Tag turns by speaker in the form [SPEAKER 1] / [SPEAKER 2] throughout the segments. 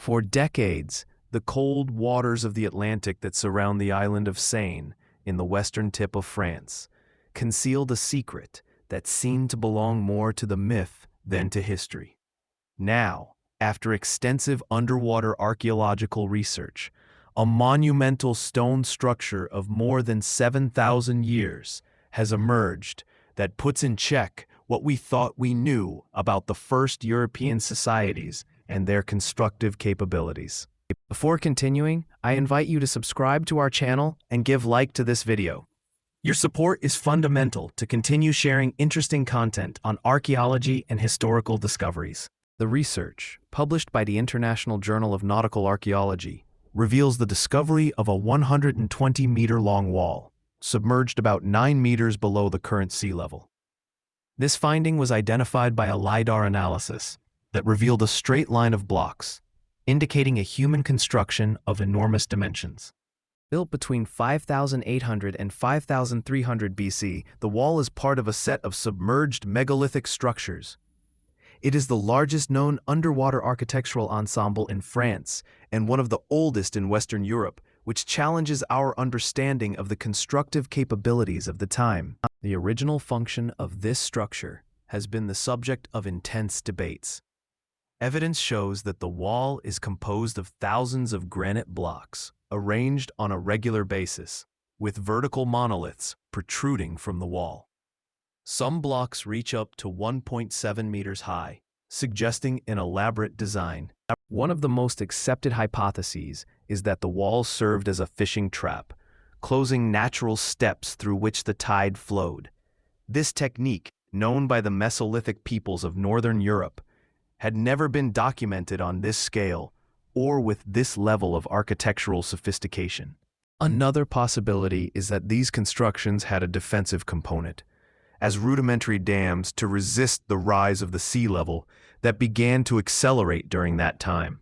[SPEAKER 1] For decades, the cold waters of the Atlantic that surround the island of Sein, in the western tip of France, concealed a secret that seemed to belong more to the myth than to history. Now, after extensive underwater archaeological research, a monumental stone structure of more than 7,000 years has emerged that puts in check what we thought we knew about the first European societies and their constructive capabilities. Before continuing, I invite you to subscribe to our channel and give like to this video. Your support is fundamental to continue sharing interesting content on archaeology and historical discoveries. The research, published by the International Journal of Nautical Archaeology, reveals the discovery of a 120-meter-long wall, submerged about 9 meters below the current sea level. This finding was identified by a LiDAR analysis that revealed a straight line of blocks, indicating a human construction of enormous dimensions. Built between 5,800 and 5,300 BC, the wall is part of a set of submerged megalithic structures. It is the largest known underwater architectural ensemble in France and one of the oldest in Western Europe, which challenges our understanding of the constructive capabilities of the time. The original function of this structure has been the subject of intense debates. Evidence shows that the wall is composed of thousands of granite blocks, arranged on a regular basis, with vertical monoliths protruding from the wall. Some blocks reach up to 1.7 meters high, suggesting an elaborate design. One of the most accepted hypotheses is that the wall served as a fishing trap, closing natural steps through which the tide flowed. This technique, known by the Mesolithic peoples of Northern Europe, had never been documented on this scale or with this level of architectural sophistication. Another possibility is that these constructions had a defensive component, as rudimentary dams to resist the rise of the sea level that began to accelerate during that time.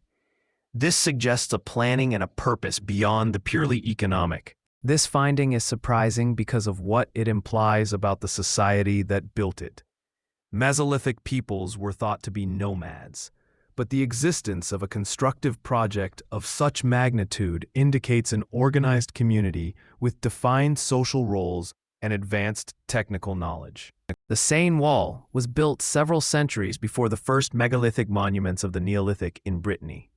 [SPEAKER 1] This suggests a planning and a purpose beyond the purely economic. This finding is surprising because of what it implies about the society that built it. Mesolithic peoples were thought to be nomads, but the existence of a constructive project of such magnitude indicates an organized community with defined social roles and advanced technical knowledge. The Sein Wall was built several centuries before the first megalithic monuments of the Neolithic in Brittany.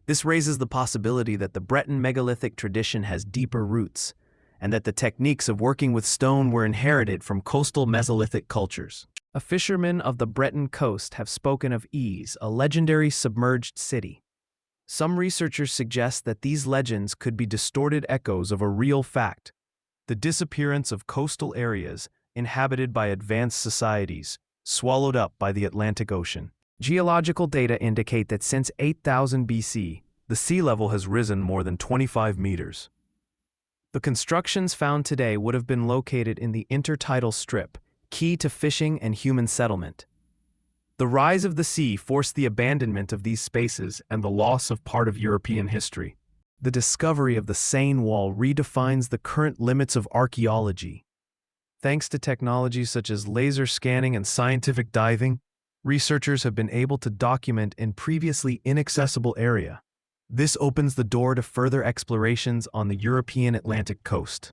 [SPEAKER 1] This raises the possibility that the Breton megalithic tradition has deeper roots, and that the techniques of working with stone were inherited from coastal Mesolithic cultures. A fisherman of the Breton coast have spoken of Ys, a legendary submerged city. Some researchers suggest that these legends could be distorted echoes of a real fact: the disappearance of coastal areas inhabited by advanced societies, swallowed up by the Atlantic Ocean. Geological data indicate that since 8000 BC, the sea level has risen more than 25 meters. The constructions found today would have been located in the intertidal strip, key to fishing and human settlement. The rise of the sea forced the abandonment of these spaces and the loss of part of European history. The discovery of the Sein Wall redefines the current limits of archaeology. Thanks to technologies such as laser scanning and scientific diving, researchers have been able to document a previously inaccessible area. This opens the door to further explorations on the European Atlantic coast.